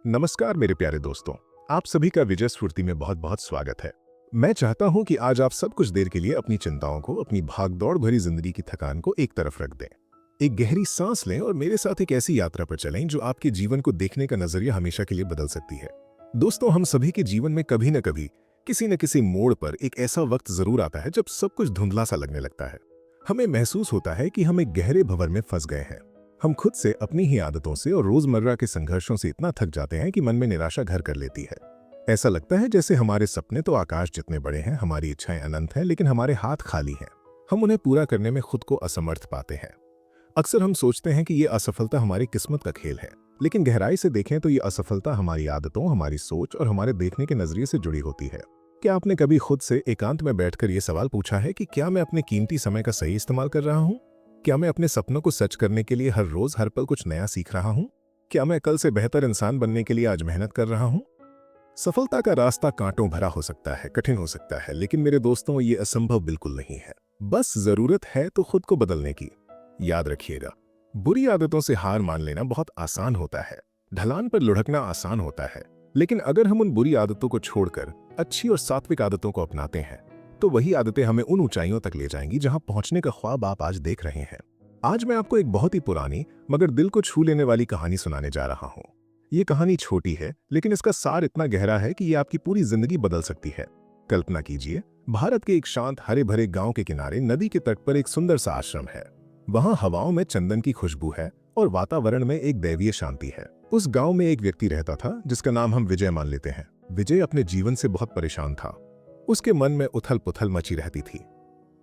नमस्कार मेरे प्यारे दोस्तों। आप सभी का विजय स्फूर्ति में बहुत बहुत स्वागत है। मैं चाहता हूं कि आज आप सब कुछ देर के लिए अपनी चिंताओं को, अपनी भागदौड़ भरी जिंदगी की थकान को एक तरफ रख दें। एक गहरी सांस लें और मेरे साथ एक ऐसी यात्रा पर चलें जो आपके जीवन को देखने का नजरिया हमेशा के लिए बदल सकती है। दोस्तों, हम सभी के जीवन में कभी न कभी किसी न किसी मोड़ पर एक ऐसा वक्त जरूर आता है जब सब कुछ धुंधला सा लगने लगता है। हमें महसूस होता है कि हम एक गहरे भंवर में फंस गए हैं। हम खुद से, अपनी ही आदतों से और रोजमर्रा के संघर्षों से इतना थक जाते हैं कि मन में निराशा घर कर लेती है। ऐसा लगता है जैसे हमारे सपने तो आकाश जितने बड़े हैं, हमारी इच्छाएं अनंत हैं, लेकिन हमारे हाथ खाली हैं। हम उन्हें पूरा करने में खुद को असमर्थ पाते हैं। अक्सर हम सोचते हैं कि ये असफलता हमारी किस्मत का खेल है, लेकिन गहराई से देखें तो ये असफलता हमारी आदतों, हमारी सोच और हमारे देखने के नजरिए से जुड़ी होती है। क्या आपने कभी खुद से एकांत में बैठकर ये सवाल पूछा है कि क्या मैं अपने कीमती समय का सही इस्तेमाल कर रहा हूँ? क्या मैं अपने सपनों को सच करने के लिए हर रोज हर पल कुछ नया सीख रहा हूं? क्या मैं कल से बेहतर इंसान बनने के लिए आज मेहनत कर रहा हूं? सफलता का रास्ता कांटों भरा हो सकता है, कठिन हो सकता है, लेकिन मेरे दोस्तों, ये असंभव बिल्कुल नहीं है। बस जरूरत है तो खुद को बदलने की। याद रखिएगा, बुरी आदतों से हार मान लेना बहुत आसान होता है, ढलान पर लुढ़कना आसान होता है, लेकिन अगर हम उन बुरी आदतों को छोड़कर अच्छी और सात्विक आदतों को अपनाते हैं तो वही आदतें हमें उन ऊंचाइयों तक ले जाएंगी जहां पहुंचने का ख्वाब आप आज देख रहे हैं। आज मैं आपको एक बहुत ही पुरानी मगर दिल को छू लेने वाली कहानी सुनाने जा रहा हूं। ये कहानी छोटी है, लेकिन इसका सार इतना गहरा है कि ये आपकी पूरी जिंदगी बदल सकती है। कल्पना कीजिए, भारत के एक शांत हरे भरे गांव के किनारे नदी के तट पर एक सुंदर सा आश्रम है। वहां हवाओं में चंदन की खुशबू है और वातावरण में एक दैवीय शांति है। उस गांव में एक व्यक्ति रहता था जिसका नाम हम विजय मान लेते हैं। विजय अपने जीवन से बहुत परेशान था। उसके मन में उथल पुथल मची रहती थी।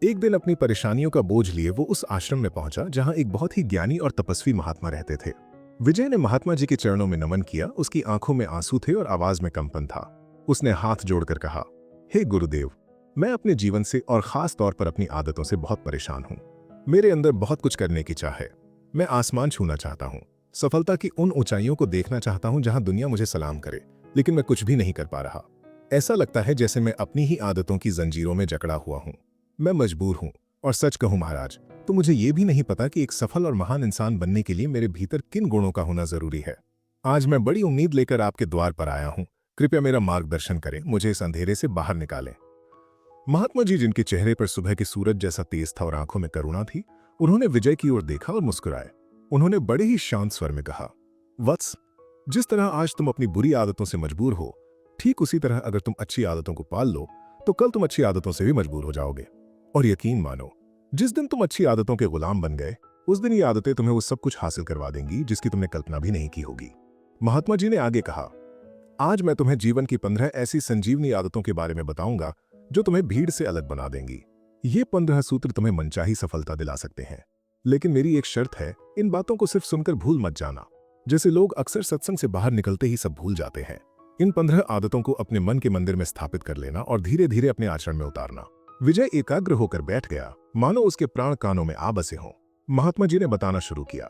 एक दिन अपनी परेशानियों का बोझ लिए वो उस आश्रम में पहुंचा जहां एक बहुत ही ज्ञानी और तपस्वी महात्मा रहते थे। विजय ने महात्मा जी के चरणों में नमन किया। उसकी आंखों में आंसू थे और आवाज में कंपन था। उसने हाथ जोड़कर कहा, हे गुरुदेव, मैं अपने जीवन से और खास तौर पर अपनी आदतों से बहुत परेशान हूं। मेरे अंदर बहुत कुछ करने की चाह है। मैं आसमान छूना चाहता हूं, सफलता की उन ऊंचाइयों को देखना चाहता हूं जहां दुनिया मुझे सलाम करे, लेकिन मैं कुछ भी नहीं कर पा रहा। ऐसा लगता है जैसे मैं अपनी ही आदतों की जंजीरों में जकड़ा हुआ हूं। मैं मजबूर हूं, और सच कहूं महाराज, तो मुझे यह भी नहीं पता कि एक सफल और महान इंसान बनने के लिए मेरे भीतर किन गुणों का होना जरूरी है। आज मैं बड़ी उम्मीद लेकर आपके द्वार पर आया हूं। कृपया मेरा मार्गदर्शन करें, मुझे इस अंधेरे से बाहर निकालें। महात्मा जी, जिनके चेहरे पर सुबह के सूरज जैसा तेज था और आंखों में करुणा थी, उन्होंने विजय की ओर देखा और मुस्कुराए। उन्होंने बड़े ही शांत स्वर में कहा, वत्स, जिस तरह आज तुम अपनी बुरी आदतों से मजबूर हो, ठीक उसी तरह अगर तुम अच्छी आदतों को पाल लो तो कल तुम अच्छी आदतों से भी मजबूर हो जाओगे। और यकीन मानो, जिस दिन तुम अच्छी आदतों के गुलाम बन गए, उस दिन ये आदतें तुम्हें वो सब कुछ हासिल करवा देंगी जिसकी तुमने कल्पना भी नहीं की होगी। महात्मा जी ने आगे कहा, आज मैं तुम्हें जीवन की 15 ऐसी संजीवनी आदतों के बारे में बताऊंगा जो तुम्हें भीड़ से अलग बना देंगी। ये 15 सूत्र तुम्हें मनचाही सफलता दिला सकते हैं, लेकिन मेरी एक शर्त है, इन बातों को सिर्फ सुनकर भूल मत जाना। जैसे लोग अक्सर सत्संग से बाहर निकलते ही सब भूल जाते हैं। इन 15 आदतों को अपने मन के मंदिर में स्थापित कर लेना और धीरे धीरे अपने आचरण में उतारना। विजय एकाग्र होकर बैठ गया, मानो उसके प्राण कानों में आ बसे हों। महात्मा जी ने बताना शुरू किया,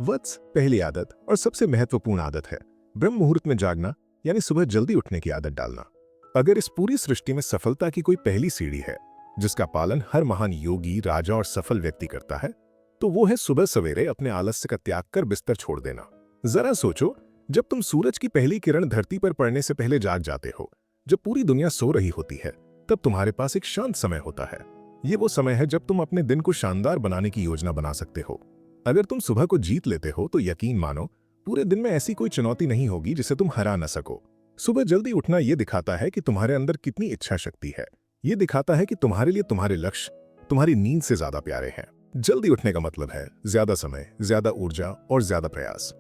वत्स, पहली आदत और सबसे महत्वपूर्ण आदत है ब्रह्म मुहूर्त में जागना, यानी सुबह जल्दी उठने की आदत डालना। अगर इस पूरी सृष्टि में सफलता की कोई पहली सीढ़ी है जिसका पालन हर महान योगी, राजा और सफल व्यक्ति करता है, तो वो है सुबह सवेरे अपने आलस्य का त्याग कर बिस्तर छोड़ देना। जरा सोचो, जब तुम सूरज की पहली किरण धरती पर पड़ने से पहले जाग जाते हो, जब पूरी दुनिया सो रही होती है, तब तुम्हारे पास एक शांत समय होता है। ये वो समय है जब तुम अपने दिन को शानदार बनाने की योजना बना सकते हो। अगर तुम सुबह को जीत लेते हो तो यकीन मानो, पूरे दिन में ऐसी कोई चुनौती नहीं होगी जिसे तुम हरा न सको। सुबह जल्दी उठना यह दिखाता है कि तुम्हारे अंदर कितनी इच्छा शक्ति है। ये दिखाता है कि तुम्हारे लिए तुम्हारे लक्ष्य तुम्हारी नींद से ज्यादा प्यारे हैं। जल्दी उठने का मतलब है ज्यादा समय, ज्यादा ऊर्जा और ज्यादा प्रयास।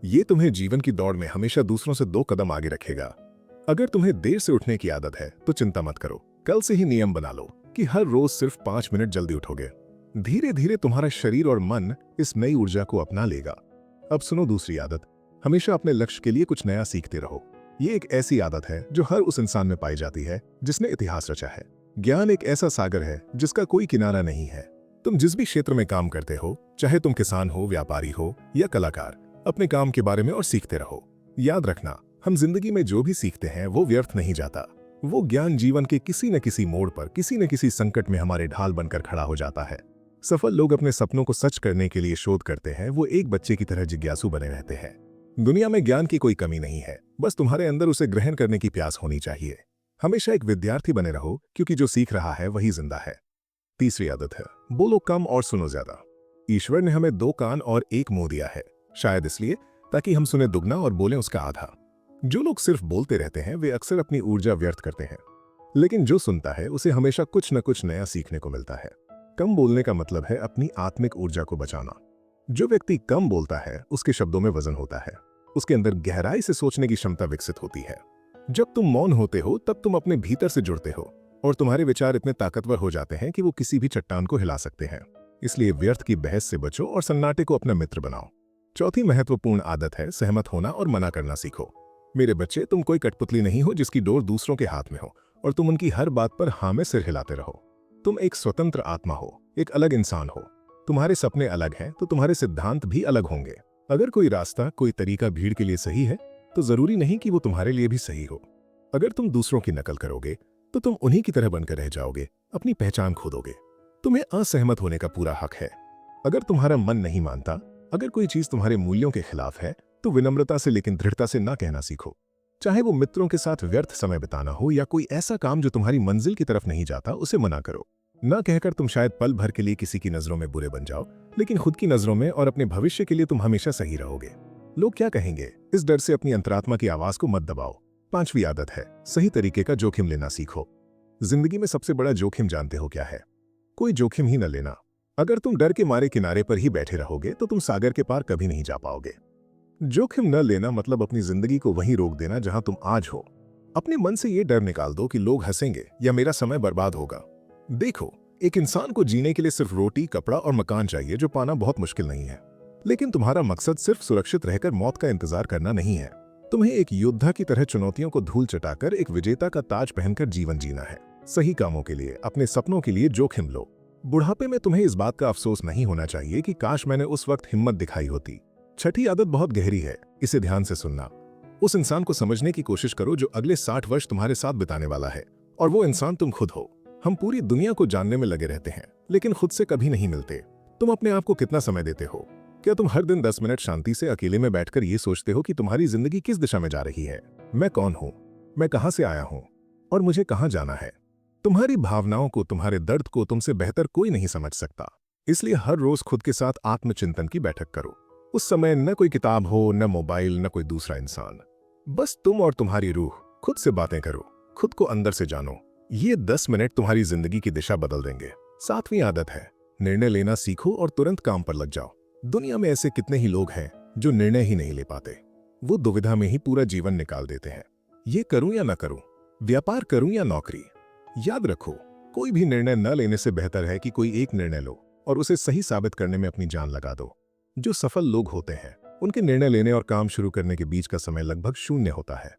ये तुम्हें जीवन की दौड़ में हमेशा दूसरों से 2 कदम आगे रखेगा। अगर तुम्हें देर से उठने की आदत है तो चिंता मत करो, कल से ही नियम बना लो कि हर रोज सिर्फ 5 मिनट जल्दी उठोगे। धीरे धीरे तुम्हारा शरीर और मन इस नई ऊर्जा को अपना लेगा। अब सुनो दूसरी आदत, हमेशा अपने लक्ष्य के लिए कुछ नया सीखते रहो। ये एक ऐसी आदत है जो हर उस इंसान में पाई जाती है जिसने इतिहास रचा है। ज्ञान एक ऐसा सागर है जिसका कोई किनारा नहीं है। तुम जिस भी क्षेत्र में काम करते हो, चाहे तुम किसान हो, व्यापारी हो या कलाकार, अपने काम के बारे में और सीखते रहो। याद रखना, हम जिंदगी में जो भी सीखते हैं वो व्यर्थ नहीं जाता। वो ज्ञान जीवन के किसी न किसी मोड़ पर, किसी न किसी संकट में हमारे ढाल बनकर खड़ा हो जाता है। सफल लोग अपने सपनों को सच करने के लिए शोध करते हैं। वो एक बच्चे की तरह जिज्ञासु बने रहते हैं। दुनिया में ज्ञान की कोई कमी नहीं है, बस तुम्हारे अंदर उसे ग्रहण करने की प्यास होनी चाहिए। हमेशा एक विद्यार्थी बने रहो, क्योंकि जो सीख रहा है वही जिंदा है। तीसरी आदत है, बोलो कम और सुनो ज्यादा। ईश्वर ने हमें 2 कान और 1 मुंह दिया है, शायद इसलिए ताकि हम सुने दुगना और बोलें उसका आधा। जो लोग सिर्फ बोलते रहते हैं वे अक्सर अपनी ऊर्जा व्यर्थ करते हैं, लेकिन जो सुनता है उसे हमेशा कुछ न कुछ नया सीखने को मिलता है। कम बोलने का मतलब है अपनी आत्मिक ऊर्जा को बचाना। जो व्यक्ति कम बोलता है उसके शब्दों में वजन होता है, उसके अंदर गहराई से सोचने की क्षमता विकसित होती है। जब तुम मौन होते हो तब तुम अपने भीतर से जुड़ते हो और तुम्हारे विचार इतने ताकतवर हो जाते हैं कि वो किसी भी चट्टान को हिला सकते हैं। इसलिए व्यर्थ की बहस से बचो और सन्नाटे को अपना मित्र बनाओ। चौथी महत्वपूर्ण आदत है, सहमत होना और मना करना सीखो। मेरे बच्चे, तुम कोई कठपुतली नहीं हो जिसकी डोर दूसरों के हाथ में हो और तुम उनकी हर बात पर हाँ में सिर हिलाते रहो। तुम एक स्वतंत्र आत्मा हो, एक अलग इंसान हो। तुम्हारे सपने अलग हैं तो तुम्हारे सिद्धांत भी अलग होंगे। अगर कोई रास्ता, कोई तरीका भीड़ के लिए सही है तो जरूरी नहीं कि वो तुम्हारे लिए भी सही हो। अगर तुम दूसरों की नकल करोगे तो तुम उन्हीं की तरह बनकर रह जाओगे, अपनी पहचान खो दोगे। तुम्हें असहमत होने का पूरा हक है। अगर तुम्हारा मन नहीं मानता, अगर कोई चीज तुम्हारे मूल्यों के खिलाफ है तो विनम्रता से लेकिन दृढ़ता से ना कहना सीखो। चाहे वो मित्रों के साथ व्यर्थ समय बिताना हो या कोई ऐसा काम जो तुम्हारी मंजिल की तरफ नहीं जाता, उसे मना करो। ना कहकर तुम शायद पल भर के लिए किसी की नजरों में बुरे बन जाओ, लेकिन खुद की नजरों में और अपने भविष्य के लिए तुम हमेशा सही रहोगे। लोग क्या कहेंगे, इस डर से अपनी अंतरात्मा की आवाज को मत दबाओ। पांचवी आदत है, सही तरीके का जोखिम लेना सीखो। जिंदगी में सबसे बड़ा जोखिम जानते हो क्या है? कोई जोखिम ही न लेना। अगर तुम डर के मारे किनारे पर ही बैठे रहोगे तो तुम सागर के पार कभी नहीं जा पाओगे। जोखिम न लेना मतलब अपनी जिंदगी को वहीं रोक देना जहां तुम आज हो। अपने मन से ये डर निकाल दो कि लोग हंसेंगे या मेरा समय बर्बाद होगा। देखो, एक इंसान को जीने के लिए सिर्फ रोटी, कपड़ा और मकान चाहिए, जो पाना बहुत मुश्किल नहीं है। लेकिन तुम्हारा मकसद सिर्फ सुरक्षित रहकर मौत का इंतजार करना नहीं है। तुम्हें एक योद्धा की तरह चुनौतियों को धूल चटाकर एक विजेता का ताज पहनकर जीवन जीना है। सही कामों के लिए, अपने सपनों के लिए जोखिम लो। बुढ़ापे में तुम्हें इस बात का अफसोस नहीं होना चाहिए कि काश मैंने उस वक्त हिम्मत दिखाई होती। छठी आदत बहुत गहरी है, इसे ध्यान से सुनना। उस इंसान को समझने की कोशिश करो जो अगले 60 वर्ष तुम्हारे साथ बिताने वाला है, और वो इंसान तुम खुद हो। हम पूरी दुनिया को जानने में लगे रहते हैं, लेकिन खुद से कभी नहीं मिलते। तुम अपने आप को कितना समय देते हो? क्या तुम हर दिन 10 मिनट शांति से अकेले में बैठकर ये सोचते हो कि तुम्हारी जिंदगी किस दिशा में जा रही है? मैं कौन हूं? मैं कहां से आया हूं? और मुझे कहां जाना है? तुम्हारी भावनाओं को, तुम्हारे दर्द को तुमसे बेहतर कोई नहीं समझ सकता। इसलिए हर रोज खुद के साथ आत्मचिंतन की बैठक करो। उस समय न कोई किताब हो, न मोबाइल, न कोई दूसरा इंसान। बस तुम और तुम्हारी रूह। खुद से बातें करो, खुद को अंदर से जानो। ये 10 मिनट तुम्हारी जिंदगी की दिशा बदल देंगे। 7वीं आदत है, निर्णय लेना सीखो और तुरंत काम पर लग जाओ। दुनिया में ऐसे कितने ही लोग हैं जो निर्णय ही नहीं ले पाते। वो दुविधा में ही पूरा जीवन निकाल देते हैं। ये करूं या न करूं, व्यापार करूं या नौकरी। याद रखो, कोई भी निर्णय न लेने से बेहतर है कि कोई एक निर्णय लो और उसे सही साबित करने में अपनी जान लगा दो। जो सफल लोग होते हैं उनके निर्णय लेने और काम शुरू करने के बीच का समय लगभग 0 होता है।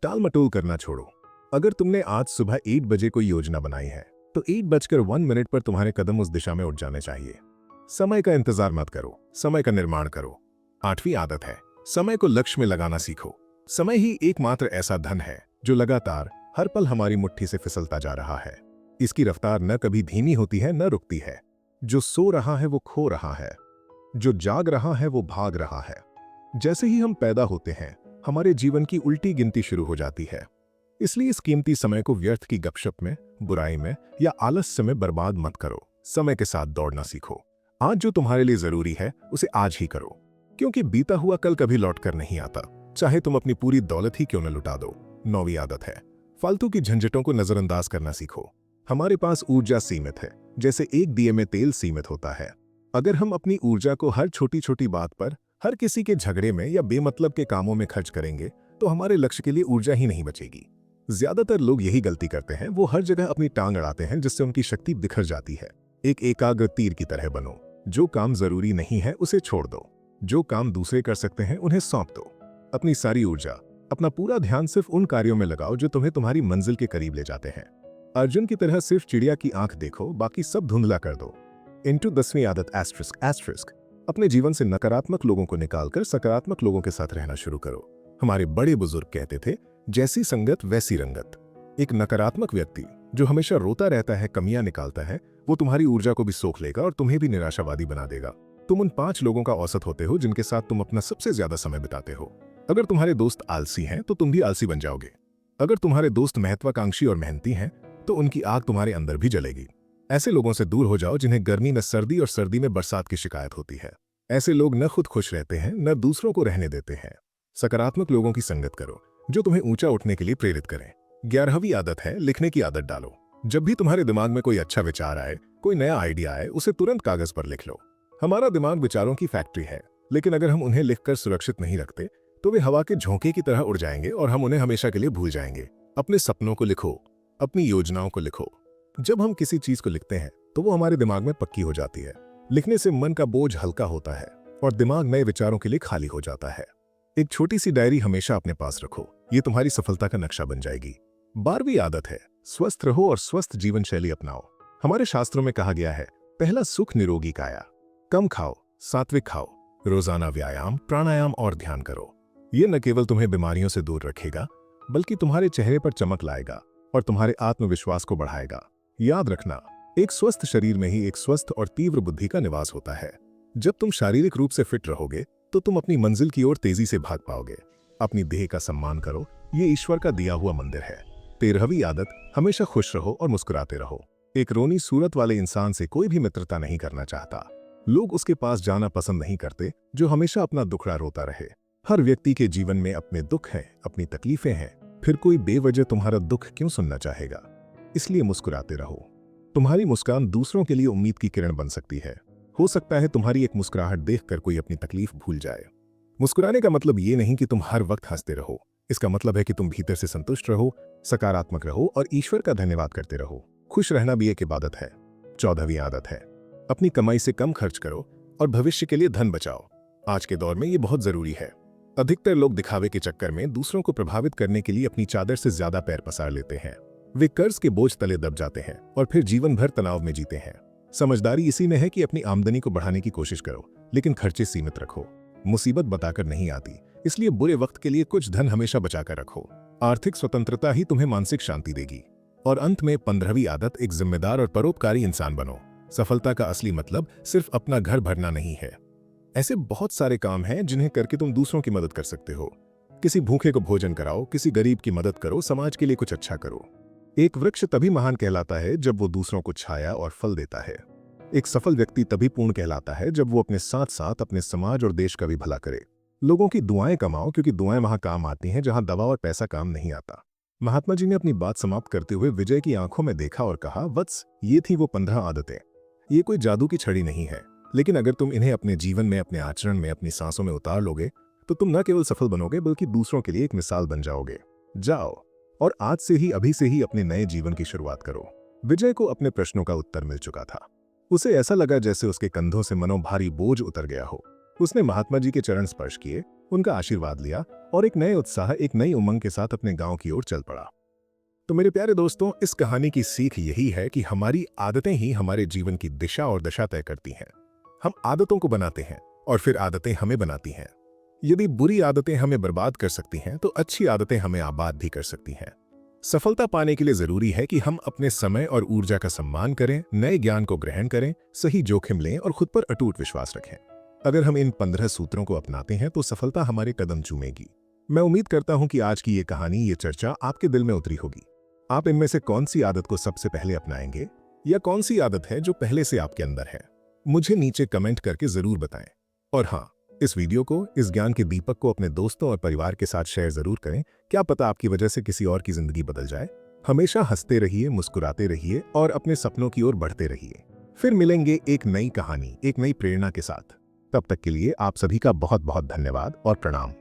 टाल मटोल करना छोड़ो। अगर तुमने आज सुबह 8 बजे कोई योजना बनाई है तो 8:01 पर तुम्हारे कदम उस दिशा में उठ जाने चाहिए। समय का इंतजार मत करो, समय का निर्माण करो। 8वीं आदत है, समय को लक्ष्य में लगाना सीखो। समय ही एकमात्र ऐसा धन है जो लगातार हर पल हमारी मुट्ठी से फिसलता जा रहा है। इसकी रफ्तार न कभी धीमी होती है, न रुकती है। जो सो रहा है वो खो रहा है, जो जाग रहा है वो भाग रहा है। जैसे ही हम पैदा होते हैं हमारे जीवन की उल्टी गिनती शुरू हो जाती है। इसलिए इस कीमती समय को व्यर्थ की गपशप में, बुराई में या आलस्य में बर्बाद मत करो। समय के साथ दौड़ना सीखो। आज जो तुम्हारे लिए जरूरी है उसे आज ही करो, क्योंकि बीता हुआ कल कभी लौट कर नहीं आता, चाहे तुम अपनी पूरी दौलत ही क्यों न लुटा दो। 9वीं आदत है, फालतू की झंझटों को नजरअंदाज करना सीखो। हमारे पास ऊर्जा सीमित है, जैसे एक दिए में तेल सीमित होता है। अगर हम अपनी ऊर्जा को हर छोटी छोटी बात पर, हर किसी के झगड़े में या बेमतलब के कामों में खर्च करेंगे तो हमारे लक्ष्य के लिए ऊर्जा ही नहीं बचेगी। ज्यादातर लोग यही गलती करते हैं, वो हर जगह अपनी टांग अड़ाते हैं जिससे उनकी शक्ति बिखर जाती है। एक एकाग्र तीर की तरह बनो। जो काम जरूरी नहीं है उसे छोड़ दो, जो काम दूसरे कर सकते हैं उन्हें सौंप दो। अपनी सारी ऊर्जा, अपना पूरा ध्यान सिर्फ उन कार्यों में लगाओ जो तुम्हें तुम्हारी मंजिल के करीब ले जाते हैं। अर्जुन की तरह सिर्फ चिड़िया की आंख देखो, बाकी सब धुंधला कर दो। इंटू 10वीं आदत एस्ट्रिस्क। अपने जीवन से नकारात्मक लोगों को निकालकर सकारात्मक लोगों के साथ रहना शुरू करो। हमारे बड़े बुजुर्ग कहते थे, जैसी संगत वैसी रंगत। एक नकारात्मक व्यक्ति जो हमेशा रोता रहता है, कमियां निकालता है, वो तुम्हारी ऊर्जा को भी सोख लेगा और तुम्हें भी निराशावादी बना देगा। तुम उन 5 लोगों का औसत होते हो जिनके साथ तुम अपना सबसे ज्यादा समय बिताते हो। अगर तुम्हारे दोस्त आलसी हैं तो तुम भी आलसी बन जाओगे। अगर तुम्हारे दोस्त महत्वाकांक्षी और मेहनती हैं तो उनकी आग तुम्हारे अंदर भी जलेगी। ऐसे लोगों से दूर हो जाओ जिन्हें गर्मी में सर्दी और सर्दी में बरसात की शिकायत होती है। ऐसे लोग न खुद खुश रहते हैं न दूसरों को रहने देते हैं। सकारात्मक लोगों की संगत करो जो तुम्हें ऊंचा उठने के लिए प्रेरित करें। 11वीं आदत है लिखने की आदत डालो। जब भी तुम्हारे दिमाग में कोई अच्छा विचार आए, कोई नया आइडिया आए, उसे तुरंत कागज पर लिख लो। हमारा दिमाग विचारों की फैक्ट्री है, लेकिन अगर हम उन्हें लिखकर सुरक्षित नहीं रखते तो वे हवा के झोंके की तरह उड़ जाएंगे और हम उन्हें हमेशा के लिए भूल जाएंगे। अपने सपनों को लिखो, अपनी योजनाओं को लिखो। जब हम किसी चीज को लिखते हैं तो वो हमारे दिमाग में पक्की हो जाती है। लिखने से मन का बोझ हल्का होता है और दिमाग नए विचारों के लिए खाली हो जाता है। एक छोटी सी डायरी हमेशा अपने पास रखो, ये तुम्हारी सफलता का नक्शा बन जाएगी। 12वीं आदत है स्वस्थ रहो और स्वस्थ जीवन शैली अपनाओ। हमारे शास्त्रों में कहा गया है, पहला सुख निरोगी काया। कम खाओ, सात्विक खाओ, रोजाना व्यायाम, प्राणायाम और ध्यान करो। ये न केवल तुम्हें बीमारियों से दूर रखेगा बल्कि तुम्हारे चेहरे पर चमक लाएगा और तुम्हारे आत्मविश्वास को बढ़ाएगा। याद रखना, एक स्वस्थ शरीर में ही एक स्वस्थ और तीव्र बुद्धि का निवास होता है। जब तुम शारीरिक रूप से फिट रहोगे तो तुम अपनी मंजिल की ओर तेजी से भाग पाओगे। अपनी देह का सम्मान करो, ये ईश्वर का दिया हुआ मंदिर है। 13वीं आदत, हमेशा खुश रहो और मुस्कुराते रहो। एक रोनी सूरत वाले इंसान से कोई भी मित्रता नहीं करना चाहता। लोग उसके पास जाना पसंद नहीं करते जो हमेशा अपना दुखड़ा रोता रहे। हर व्यक्ति के जीवन में अपने दुख हैं, अपनी तकलीफें हैं, फिर कोई बेवजह तुम्हारा दुख क्यों सुनना चाहेगा। इसलिए मुस्कुराते रहो। तुम्हारी मुस्कान दूसरों के लिए उम्मीद की किरण बन सकती है। हो सकता है तुम्हारी एक मुस्कुराहट देखकर कोई अपनी तकलीफ भूल जाए। मुस्कुराने का मतलब ये नहीं कि तुम हर वक्त हंसते रहो। इसका मतलब है कि तुम भीतर से संतुष्ट रहो, सकारात्मक रहो और ईश्वर का धन्यवाद करते रहो। खुश रहना भी एक इबादत है। 14वीं आदत है अपनी कमाई से कम खर्च करो और भविष्य के लिए धन बचाओ। आज के दौर में ये बहुत जरूरी है। अधिकतर लोग दिखावे के चक्कर में दूसरों को प्रभावित करने के लिए अपनी चादर से ज्यादा पैर पसार लेते हैं। वे कर्ज के बोझ तले दब जाते हैं और फिर जीवन भर तनाव में जीते हैं। समझदारी इसी में है कि अपनी आमदनी को बढ़ाने की कोशिश करो, लेकिन खर्चे सीमित रखो। मुसीबत बताकर नहीं आती, इसलिए बुरे वक्त के लिए कुछ धन हमेशा बचाकर रखो। आर्थिक स्वतंत्रता ही तुम्हें मानसिक शांति देगी। और अंत में 15वीं आदत, एक जिम्मेदार और परोपकारी इंसान बनो। सफलता का असली मतलब सिर्फ अपना घर भरना नहीं है। ऐसे बहुत सारे काम हैं जिन्हें करके तुम दूसरों की मदद कर सकते हो। किसी भूखे को भोजन कराओ, किसी गरीब की मदद करो, समाज के लिए कुछ अच्छा करो। एक वृक्ष तभी महान कहलाता है जब वो दूसरों को छाया और फल देता है। एक सफल व्यक्ति तभी पूर्ण कहलाता है जब वो अपने साथ साथ अपने समाज और देश का भी भला करे। लोगों की दुआएं कमाओ, क्योंकि दुआएं वहां काम आती हैं जहां दवा और पैसा काम नहीं आता। महात्मा जी ने अपनी बात समाप्त करते हुए विजय की आंखों में देखा और कहा, वत्स, ये थी वो 15 आदतें। ये कोई जादू की छड़ी नहीं है, लेकिन अगर तुम इन्हें अपने जीवन में, अपने आचरण में, अपनी सांसों में उतार लोगे तो तुम न केवल सफल बनोगे बल्कि दूसरों के लिए एक मिसाल बन जाओगे। जाओ और आज से ही, अभी से ही अपने नए जीवन की शुरुआत करो। विजय को अपने प्रश्नों का उत्तर मिल चुका था। उसे ऐसा लगा जैसे उसके कंधों से मनो भारी बोझ उतर गया हो। उसने महात्मा जी के चरण स्पर्श किए, उनका आशीर्वाद लिया और एक नए उत्साह, एक नई उमंग के साथ अपने गांव की ओर चल पड़ा। तो मेरे प्यारे दोस्तों, इस कहानी की सीख यही है कि हमारी आदतें ही हमारे जीवन की दिशा और दशा तय करती हैं। हम आदतों को बनाते हैं और फिर आदतें हमें बनाती हैं। यदि बुरी आदतें हमें बर्बाद कर सकती हैं तो अच्छी आदतें हमें आबाद भी कर सकती हैं। सफलता पाने के लिए जरूरी है कि हम अपने समय और ऊर्जा का सम्मान करें, नए ज्ञान को ग्रहण करें, सही जोखिम लें और खुद पर अटूट विश्वास रखें। अगर हम इन 15 सूत्रों को अपनाते हैं तो सफलता हमारे कदम चूमेगी। मैं उम्मीद करता हूं कि आज की ये कहानी, ये चर्चा आपके दिल में उतरी होगी। आप इनमें से कौन सी आदत को सबसे पहले अपनाएंगे, या कौन सी आदत है जो पहले से आपके अंदर है? मुझे नीचे कमेंट करके जरूर बताएं। और हाँ, इस वीडियो को, इस ज्ञान के दीपक को अपने दोस्तों और परिवार के साथ शेयर जरूर करें। क्या पता आपकी वजह से किसी और की जिंदगी बदल जाए। हमेशा हंसते रहिए, मुस्कुराते रहिए और अपने सपनों की ओर बढ़ते रहिए। फिर मिलेंगे एक नई कहानी, एक नई प्रेरणा के साथ। तब तक के लिए आप सभी का बहुत बहुत धन्यवाद और प्रणाम।